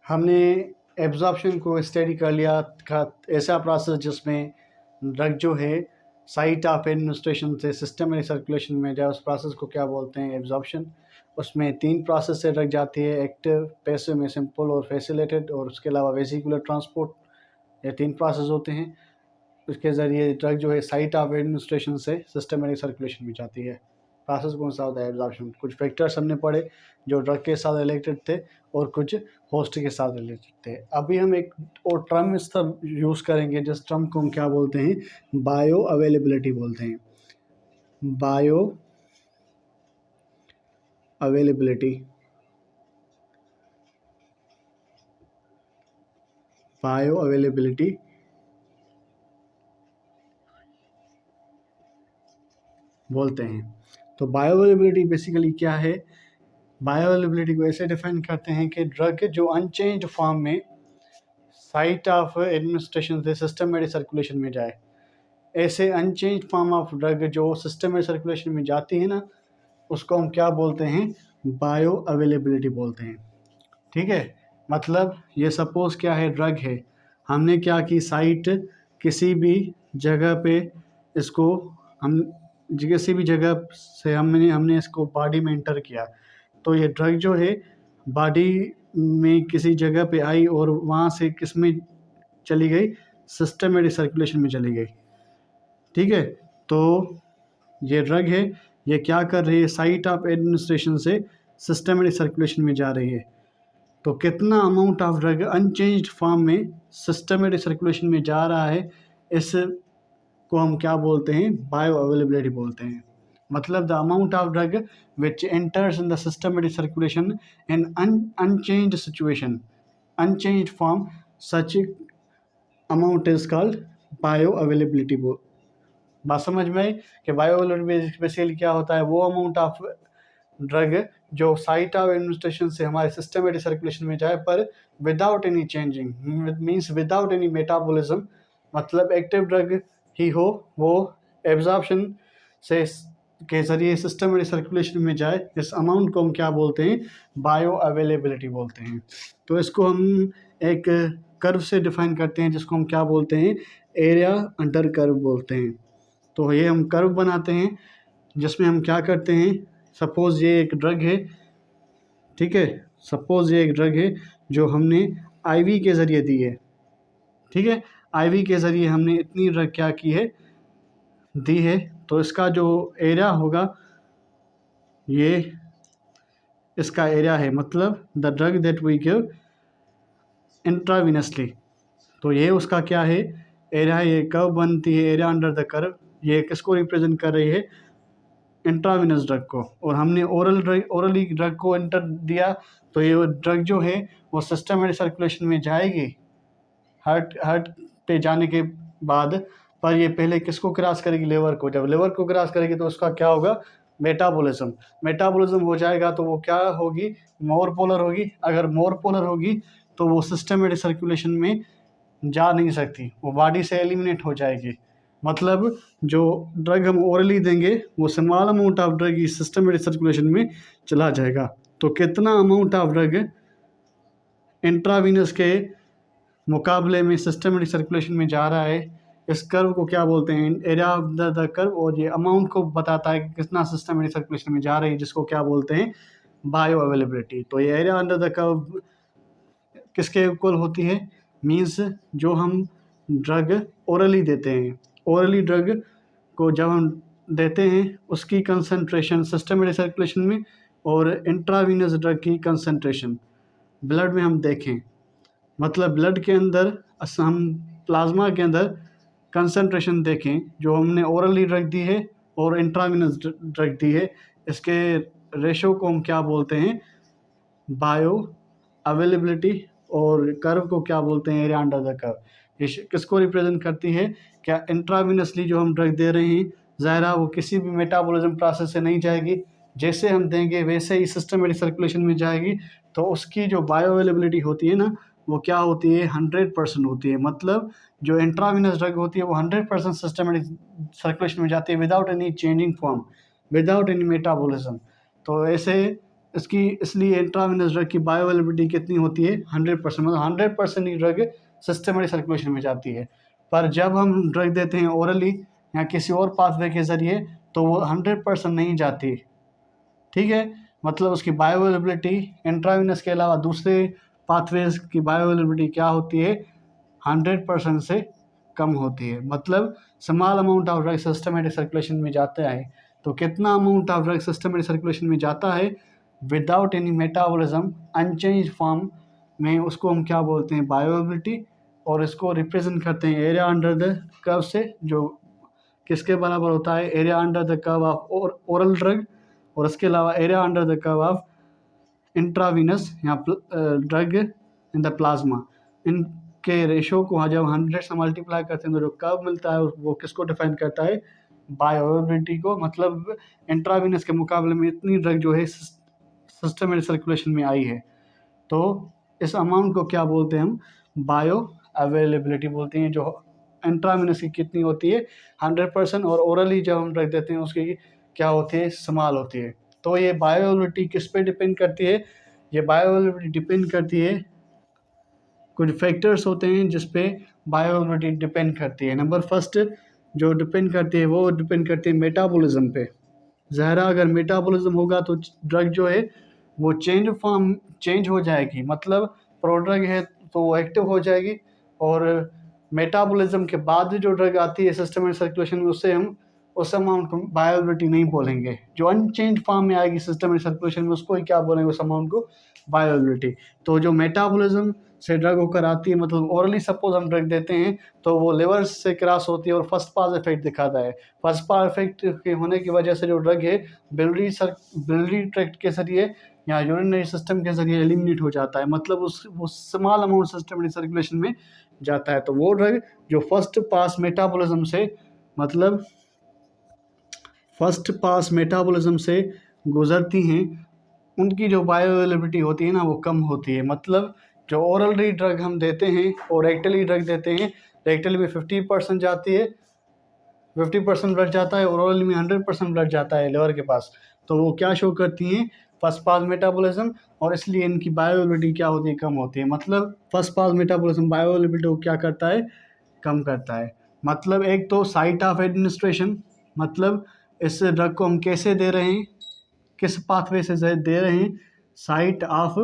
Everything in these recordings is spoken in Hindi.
हमने एब्जॉर्प्शन को स्टडी कर लिया का ऐसा प्रोसेस जिसमें ड्रग जो है साइट ऑफ एडमिनिस्ट्रेशन से सिस्टमेटिक सर्कुलेशन में जाए, उस प्रोसेस को क्या बोलते हैं? एब्जॉर्प्शन। उसमें 3 प्रोसेस से ड्रग जाती है, एक्टिव, पैसिव में सिंपल और फैसिलिटेटेड, और उसके अलावा वेसिकुलर ट्रांसपोर्ट। ये 3 प्रोसेस होते हैं। उसके ज़रिए ड्रग जो है साइट ऑफ एडमिनिस्ट्रेशन से सिस्टमेटिक सर्कुलेशन में जाती है। प्रोसेस कौन सा होता है? एब्जॉर्प्शन। कुछ फैक्टर्स हमने पढ़े जो ड्रग के साथ रिलेटेड थे और कुछ होस्ट के साथ रिलेटेड थे। अभी हम एक और टर्म इस तरह यूज़ करेंगे जिस टर्म को हम क्या बोलते हैं? बायो अवेलेबिलिटी बोलते हैं। बायो अवेलेबिलिटी, बायो अवेलेबिलिटी बोलते हैं। तो बायो अवेलेबिलिटी बेसिकली क्या है? बायो अवेलेबिलिटी को ऐसे डिफाइन करते हैं कि ड्रग जो अनचेंज्ड फॉर्म में साइट ऑफ एडमिनिस्ट्रेशन से सिस्टमेटिक सर्कुलेशन में जाए। ऐसे अनचेंज फॉर्म ऑफ ड्रग जो सिस्टमेटिक सर्कुलेशन में जाती है ना, उसको हम क्या बोलते हैं? बायो अवेलेबिलिटी बोलते हैं। ठीक है, मतलब ये सपोज क्या है? ड्रग है, हमने क्या की, साइट किसी भी जगह पे इसको हम किसी भी जगह से हमने इसको बॉडी में एंटर किया, तो ये ड्रग जो है बॉडी में किसी जगह पे आई और वहाँ से किस में चली गई? सिस्टमेटिक सर्कुलेशन में चली गई। ठीक है, तो ये ड्रग है, ये क्या कर रही है? साइट ऑफ एडमिनिस्ट्रेशन से सिस्टमेटिक सर्कुलेशन में जा रही है। तो कितना amount of drug unchanged form में सिस्टमेटिक सर्कुलेशन में जा रहा है, इस को हम क्या बोलते हैं? बायो अवेलेबिलिटी बोलते हैं। मतलब the amount of drug which enters in the systematic circulation in unchanged situation, unchanged form, such amount is called bio availability. बात समझ में आई कि बायो अवेलेबिलिटी बेसिकली क्या होता है? वो अमाउंट ऑफ ड्रग जो साइट ऑफ एडमिनिस्ट्रेशन से हमारे सिस्टमेटिक सर्कुलेशन में जाए पर without any changing, means without any metabolism, मतलब एक्टिव ड्रग ही हो, वो एब्जॉर्प्शन से के ज़रिए सिस्टमेटिक सर्कुलेशन में जाए। इस अमाउंट को हम क्या बोलते हैं? बायो अवेलेबिलिटी बोलते हैं। तो इसको हम एक कर्व से डिफाइन करते हैं जिसको हम क्या बोलते हैं? एरिया अंडर कर्व बोलते हैं। तो ये हम कर्व बनाते हैं जिसमें हम क्या करते हैं? सपोज़ ये एक ड्रग है, ठीक है, सपोज़ ये एक ड्रग है जो हमने आईवी के ज़रिए दी है। ठीक है, आईवी के ज़रिए हमने इतनी ड्रग क्या की है? दी है। तो इसका जो एरिया होगा, ये इसका एरिया है, मतलब the drug that we give intravenously. तो ये उसका क्या है? एरिया। ये कर्व बनती है एरिया अंडर द कर्व। ये किसको रिप्रेजेंट कर रही है? इंट्रावीनस ड्रग को। और हमने ओरली ड्रग को एंटर दिया, तो ये ड्रग जो है वो सिस्टमेटिक सर्कुलेशन में जाएगी हार्ट पे जाने के बाद, पर ये पहले किसको क्रॉस करेगी? लिवर को। जब लिवर को क्रॉस करेगी तो उसका क्या होगा? मेटाबॉलिज्म। मेटाबॉलिज्म हो जाएगा तो वो क्या होगी? मोर पोलर होगी। अगर मोर पोलर होगी तो वो सिस्टमेटिक सर्कुलेशन में जा नहीं सकती, वो बॉडी से एलिमिनेट हो जाएगी। मतलब जो ड्रग हम ओरली देंगे वो स्मॉल अमाउंट ऑफ ड्रग इस सिस्टमेटिक सर्कुलेशन में चला जाएगा। तो कितना अमाउंट ऑफ ड्रग इंट्रावीनस के मुकाबले में सिस्टमेटिक सर्कुलेशन में जा रहा है, इस कर्व को क्या बोलते हैं? Area of the curve. और ये अमाउंट को बताता है कि कितना सिस्टमेटिक सर्कुलेशन में जा रही है, जिसको क्या बोलते हैं? Bio availability. तो ये एरिया अंडर द कर्व किसके इक्वल होती है? मीन्स जो हम ड्रग ओरली देते हैं, ओरली ड्रग को जब हम देते हैं उसकी कंसंट्रेशन सिस्टमेटिक सर्कुलेशन में, और इंट्रावीनस ड्रग की कंसंट्रेशन ब्लड में हम देखें, मतलब ब्लड के अंदर हम प्लाज्मा के अंदर कंसंट्रेशन देखें जो हमने ओरली ड्रग दी है और इंट्रावीनस ड्रग दी है, इसके रेशो को हम क्या बोलते हैं? Bio availability. और कर्व को क्या बोलते हैं? Area under the curve. ये किसको रिप्रेजेंट करती है? क्या इंट्रावीनसली जो हम ड्रग दे रहे हैं, ज़ाहिर वो किसी भी मेटाबॉलिज्म प्रोसेस से नहीं जाएगी, जैसे हम देंगे वैसे ही सिस्टमेटिक सर्कुलेशन में जाएगी। तो उसकी जो बायो अवेलेबिलिटी होती है ना, वो क्या होती है? 100% होती है। मतलब जो इंट्रावीनस ड्रग होती है वो 100% सिस्टमेटिक सर्कुलेशन में जाती है without any changing form, without any metabolism. तो ऐसे इसकी इसलिए इंट्रावेनस ड्रग की बायोअवेलेबिलिटी कितनी होती है 100%, मतलब 100% ही ड्रग सिस्टमेटिक सर्कुलेशन में जाती है। पर जब हम ड्रग देते हैं ओरली या किसी और पाथवे के ज़रिए तो वो 100% नहीं जाती, ठीक है। मतलब उसकी बायोअवेलेबिलिटी इंट्रावेनस के अलावा दूसरे पाथवेज की बायोअवेलेबिलिटी क्या होती है, 100% से कम होती है। मतलब small amount of drug systematic circulation में जाता है, तो कितना amount of drug systematic circulation में जाता है without any metabolism unchanged form में, उसको हम क्या बोलते हैं, बायोअवेलेबिलिटी। और इसको रिप्रेजेंट करते हैं एरिया अंडर द कर्व से, जो किसके बराबर होता है, area under the curve of oral drug, और इसके अलावा area under the curve of intravenous या ड्रग इन द प्लाज्मा। इनके रेशो को जब 100 से मल्टीप्लाई करते हैं तो जो कर्व मिलता है वो किसको डिफाइन करता है, बायोअवेलेबिलिटी को। मतलब इंट्रावीनस के मुकाबले में इतनी ड्रग जो है सिस्टमेटिक सर्कुलेशन में आई है, तो इस अमाउंट को क्या बोलते हैं हम, बायो अवेलेबिलिटी बोलते हैं। जो इंट्रावीनस की कितनी होती है 100%, और ओरली जब हम ड्रग देते हैं उसकी क्या होती है, स्मॉल होती है। तो ये बायोअवेलेबिलिटी किस पे डिपेंड करती है, ये बायोअवेलेबिलिटी डिपेंड करती है, कुछ फैक्टर्स होते हैं जिस पे बायोअवेलेबिलिटी डिपेंड करती है। नंबर फर्स्ट जो डिपेंड करती है वो डिपेंड करती है मेटाबॉलिज्म पे। ज़ाहिर अगर मेटाबॉलिज्म होगा तो ड्रग जो है वो चेंज हो जाएगी, मतलब प्रोड्रग है तो वो एक्टिव हो जाएगी, और मेटाबॉलिज्म के बाद जो ड्रग आती है सिस्टमेटिक सर्कुलेशन में उससे हम उस अमाउंट को बायोअवेलेबिलिटी नहीं बोलेंगे। जो अनचेंज फॉर्म में आएगी सिस्टमेटिक सर्कुलेशन में उसको ही क्या बोलेंगे, उस अमाउंट को बायोअवेलेबिलिटी। तो जो मेटाबॉलिज्म से ड्रग होकर आती है, मतलब ओरली सपोज हम ड्रग देते हैं तो वो लिवर से क्रॉस होती है और फर्स्ट पास इफेक्ट दिखाता है। फर्स्ट पास इफेक्ट के होने की वजह से जो ड्रग है बिलियरी ट्रैक्ट के जरिए या यूरिनरी सिस्टम के जरिए एलिमिनेट हो जाता है, मतलब वो स्मॉल अमाउंट सिस्टमेटिक सर्कुलेशन में जाता है। तो वो ड्रग जो फर्स्ट पास मेटाबॉलिज्म से गुजरती हैं उनकी जो बायोअवेलेबिलिटी होती है ना वो कम होती है। मतलब जो ओरली ड्रग हम देते हैं और रेक्टली ड्रग देते हैं, रेक्टली में 50% जाती है, 50% ब्लड जाता है, और ओरली में 100% ब्लड जाता है लिवर के पास। तो वो क्या शो करती हैं, फर्स्ट पास मेटाबॉलिज्म, और इसलिए इनकी बायोअवेलेबिलिटी क्या होती है, कम होती है। मतलब फर्स्ट पास मेटाबॉलिज्म बायोअवेलेबिलिटी को क्या करता है, कम करता है। मतलब एक तो साइट ऑफ एडमिनिस्ट्रेशन, मतलब इस ड्रग को हम कैसे दे रहे हैं, किस पाथवे से दे रहे हैं, साइट ऑफ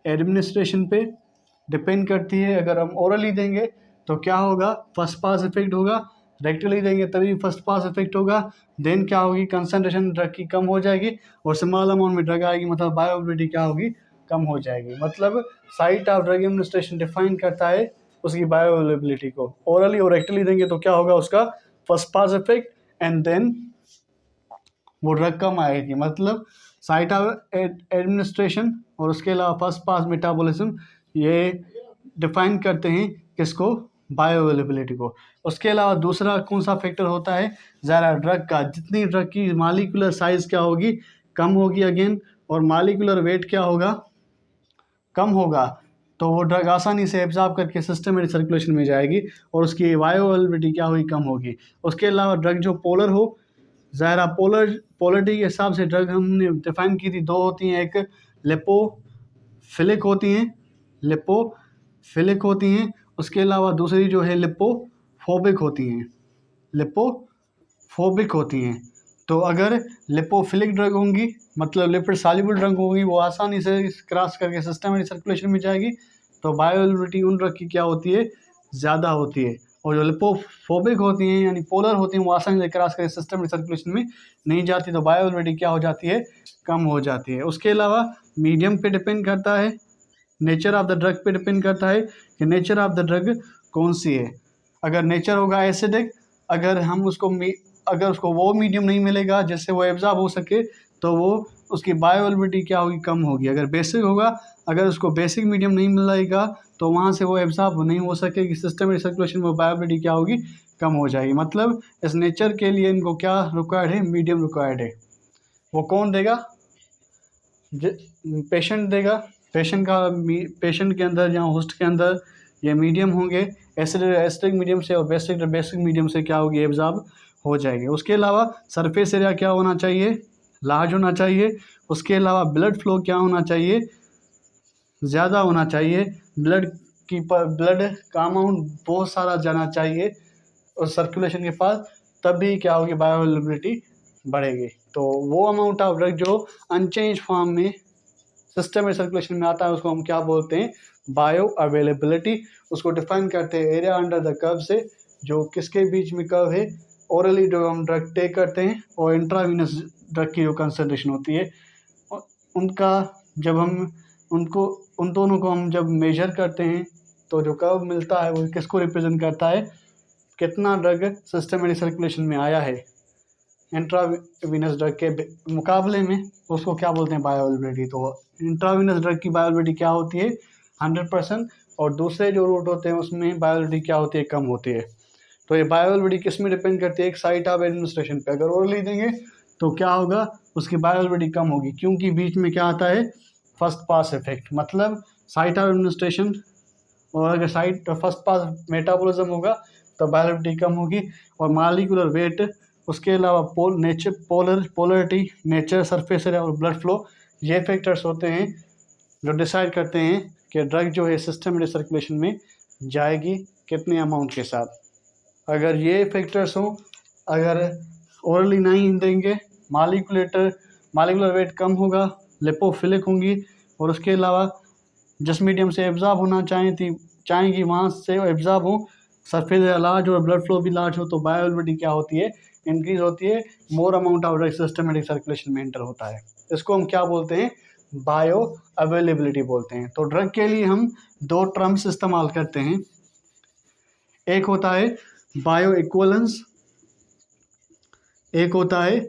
एडमिनिस्ट्रेशन पे डिपेंड करती है। अगर हम ओरली देंगे तो क्या होगा, फर्स्ट पास इफेक्ट होगा, रेक्टली देंगे तभी फर्स्ट पास इफेक्ट होगा। देन क्या होगी, कंसंट्रेशन ड्रग की कम हो जाएगी और स्मॉल अमाउंट में ड्रग आएगी, मतलब बायोअवेलेबिलिटी क्या होगी, कम हो जाएगी। मतलब site of drug administration define करता है उसकी बायोअवेलेबिलिटी को। ओरली और रेक्टली देंगे तो क्या होगा, उसका first pass effect and then वो ड्रग कम आएगी। मतलब साइट ऑफ एडमिनिस्ट्रेशन और उसके अलावा फर्स्ट पास मेटाबॉलिज्म ये डिफाइन करते हैं किसको, बायोअवेलेबिलिटी को। उसके अलावा दूसरा कौन सा फैक्टर होता है, ज़रा ड्रग का, जितनी ड्रग की मॉलिक्यूलर साइज़ क्या होगी, कम होगी अगेन, और मॉलिक्यूलर वेट क्या होगा, कम होगा, तो वो ड्रग आसानी से एब्जॉर्ब करके सिस्टमेटिक सर्कुलेशन में जाएगी और उसकी बायोअवेलेबिलिटी क्या होगी, कम होगी। उसके अलावा ड्रग जो पोलर हो, ज़ाहिर पोलरिटी के हिसाब से ड्रग हमने डिफाइन की थी, दो होती हैं, एक लिपोफिलिक होती हैं, उसके अलावा दूसरी जो है लिपोफोबिक होती हैं। तो अगर लिपोफिलिक ड्रग होंगी, मतलब लिपिड सॉल्युबल ड्रग होगी, वो आसानी से क्रॉस करके सिस्टमेटिक सर्कुलेशन में जाएगी, तो बायोअवेलेबिलिटी उन ड्रग की क्या होती है, ज़्यादा होती है। और जो लिपोफोबिक होती हैं यानी पोलर होती हैं, वो आसानी से क्रॉस करके सिस्टमेटिक सर्कुलेशन में नहीं जाती, तो बायोअवेलेबिलिटी क्या हो जाती है, कम हो जाती है। उसके अलावा मीडियम पे डिपेंड करता है, नेचर ऑफ द ड्रग पे डिपेंड करता है कि नेचर ऑफ द ड्रग कौन सी है। अगर नेचर होगा एसिडिक, अगर उसको वो मीडियम नहीं मिलेगा जिससे वो एब्जॉर्ब हो सके, तो वो उसकी बायोअवेलेबिलिटी क्या होगी, कम होगी। अगर बेसिक होगा, अगर उसको बेसिक मीडियम नहीं मिलेगा तो वहाँ से वो एब्जॉर्ब नहीं हो सकेगी, सिस्टमेटिक सर्कुलेशन में बायोअवेलेबिलिटी क्या होगी, कम हो जाएगी। मतलब इस नेचर के लिए इनको क्या रिक्वायर्ड है, मीडियम रिक्वायर्ड है। वो कौन देगा, पेशेंट देगा। पेशेंट के अंदर या होस्ट के अंदर ये मीडियम होंगे, एसिडिक मीडियम से और बेसिक मीडियम से क्या होगी, एब्जॉर्ब हो जाएगी। उसके अलावा सरफेस एरिया क्या होना चाहिए, लार्ज होना चाहिए। उसके अलावा ब्लड फ्लो क्या होना चाहिए, ज़्यादा होना चाहिए। ब्लड का अमाउंट बहुत सारा जाना चाहिए उस सर्कुलेशन के पास, तभी क्या होगी, बायो अवेलेबिलिटी बढ़ेगी। तो वो अमाउंट ऑफ ड्रग जो अनचेंज फॉर्म में सिस्टम में सर्कुलेशन में आता है उसको हम क्या बोलते हैं, बायो अवेलेबिलिटी। उसको डिफाइन करते हैं एरिया अंडर द कर्व से, जो किसके बीच में कर्व है, ओरली जो हम ड्रग टेक करते हैं और इंट्रावीनस ड्रग की जो कंसनट्रेशन होती है उनका, जब हम उन दोनों को हम जब मेजर करते हैं तो जो कर्व मिलता है वो किसको रिप्रेजेंट करता है, कितना ड्रग सिस्टमेटिक सर्कुलेशन में आया है इंट्रावीनस ड्रग के मुकाबले में, उसको क्या बोलते हैं, बायोअवेलेबिलिटी। तो इंट्रावीनस ड्रग की बायोअवेलेबिलिटी क्या होती है, 100%, और दूसरे जो रूट होते हैं उसमें बायोअवेलेबिलिटी क्या होती है, कम होती है। तो ये बायोअवेलेबिलिटी किस में डिपेंड करती है, एक साइट ऑफ एडमिनिस्ट्रेशन पे। अगर ओरली देंगे तो क्या होगा, उसकी बायोअवेलेबिलिटी कम होगी, क्योंकि बीच में क्या आता है, फर्स्ट पास इफेक्ट, मतलब साइट ऑफ एडमिनिस्ट्रेशन, और अगर साइट फर्स्ट पास मेटाबॉलिज्म होगा तो बायोअवेलेबिलिटी कम होगी। और मॉलिक्यूलर वेट, उसके अलावा पोलरिटी, नेचर, सरफेस एरिया और ब्लड फ्लो, ये फैक्टर्स होते हैं जो डिसाइड करते हैं कि ड्रग जो है सिस्टमेटिक सर्कुलेशन में जाएगी कितने अमाउंट के साथ। अगर ये फैक्टर्स हों, अगर ओरली नहीं देंगे, मॉलिक्यूलर वेट कम होगा, लिपोफिलिक होंगी, और उसके अलावा जिस मीडियम से एब्जॉर्ब होना चाहेंगी वहाँ से एब्जॉर्ब हो, सरफेस लार्ज और ब्लड फ्लो भी लार्ज हो, तो बायोअवेलेबिलिटी क्या होती है, इंक्रीज होती है, more amount of drug systematic circulation में एंटर होता है। इसको हम क्या बोलते हैं, बायो अवेलेबिलिटी बोलते हैं। तो ड्रग के लिए हम दो टर्म्स इस्तेमाल करते हैं, एक होता है बायो इक्वलेंस, एक होता है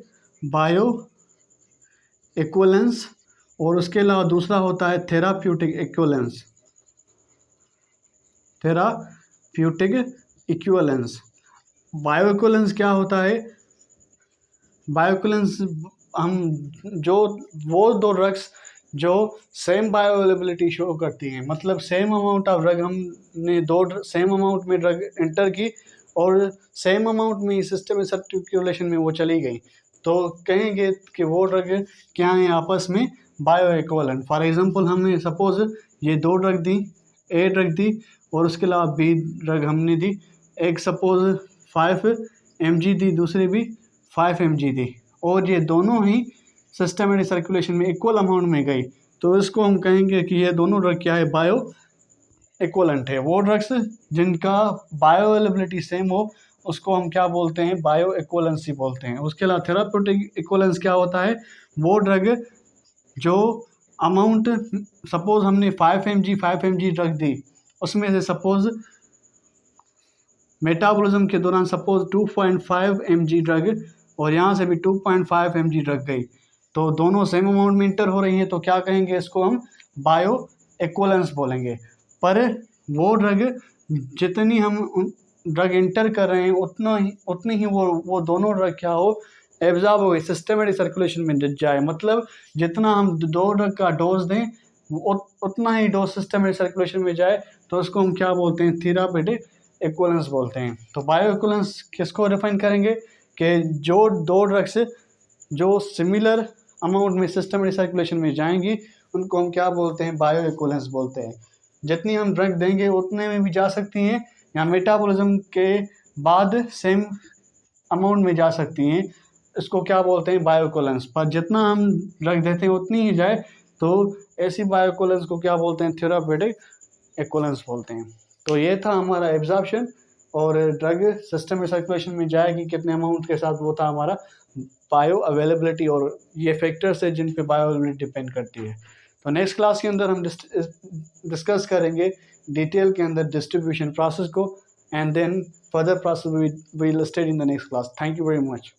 बायो इक्वलेंस, और उसके अलावा दूसरा होता है थेराप्यूटिक इक्वलेंस। बायो इक्वलेंस क्या होता है, बायो इक्वलेंस हम वो दो ड्रग्स जो सेम बायो अवेलेबिलिटी शो करती हैं, मतलब सेम अमाउंट ऑफ ड्रग हमने सेम अमाउंट में ड्रग एंटर की और सेम अमाउंट में सिस्टम सर्कुलेशन में वो चली गई, तो कहेंगे कि वो ड्रग क्या है, आपस में बायो इक्वलेंट। फॉर एग्जांपल हमने सपोज ये दो ड्रग दी, ए ड्रग दी और उसके अलावा बी ड्रग हमने दी, एक सपोज 5 mg दी, दूसरी भी 5 mg दी, और ये दोनों ही सिस्टमेटिक सर्कुलेशन में इक्वल अमाउंट में गई, तो इसको हम कहेंगे कि ये दोनों ड्रग क्या है, बायो इक्वलेंट है। वो ड्रग्स जिनका बायो अवेलेबिलिटी सेम हो उसको हम क्या बोलते हैं, बायो इक्वलेंसी बोलते हैं। उसके अलावा थेराप्यूटिक इक्वलेंस क्या होता है, वो ड्रग जो अमाउंट, सपोज हमने 5 mg ड्रग दी, उसमें से सपोज मेटाबॉलिज्म के दौरान सपोज 2.5 mg ड्रग और यहाँ से भी 2.5 mg ड्रग गई, तो दोनों सेम अमाउंट में इंटर हो रही हैं, तो क्या कहेंगे, इसको हम बायो इक्वलेंस बोलेंगे। पर वो ड्रग जितनी हम ड्रग इंटर कर रहे हैं उतनी ही वो दोनों ड्रग क्या हो, एब्जॉर्ब हो गई, सिस्टमेटिक सर्कुलेशन में जाए, मतलब जितना हम दो ड्रग का डोज दें उतना ही डोज सिस्टमेटिक सर्कुलेशन में जाए, तो उसको हम क्या बोलते हैं, थेराप्यूटिक इक्वलेंस बोलते हैं। तो बायो इक्वलेंस किसको डिफाइन करेंगे कि जो दो ड्रग्स जो सिमिलर अमाउंट में सिस्टमेटिक सर्कुलेशन में जाएंगी उनको हम क्या बोलते हैं, बायो इक्वलेंस बोलते हैं। जितनी हम ड्रग देंगे उतने में भी जा सकती हैं या मेटाबॉलिज्म के बाद सेम अमाउंट में जा सकती हैं, इसको क्या बोलते हैं, बायो इक्वलेंस। पर जितना हम ड्रग देते हैं उतनी ही जाए, तो ऐसी बायो इक्वलेंस को क्या बोलते हैं, थेराप्यूटिक इक्वलेंस बोलते हैं। तो ये था हमारा एब्जॉर्प्शन, और ड्रग सिस्टम में सर्कुलेशन में जाएगी कितने अमाउंट के साथ, वो था हमारा बायो अवेलेबिलिटी, और ये फैक्टर्स है जिन पे बायो अवेलेबिलिटी डिपेंड करती है। तो नेक्स्ट क्लास के अंदर हम डिस्कस करेंगे डिटेल के अंदर डिस्ट्रीब्यूशन प्रोसेस को, and then further process we will study in the next class. Thank you very much.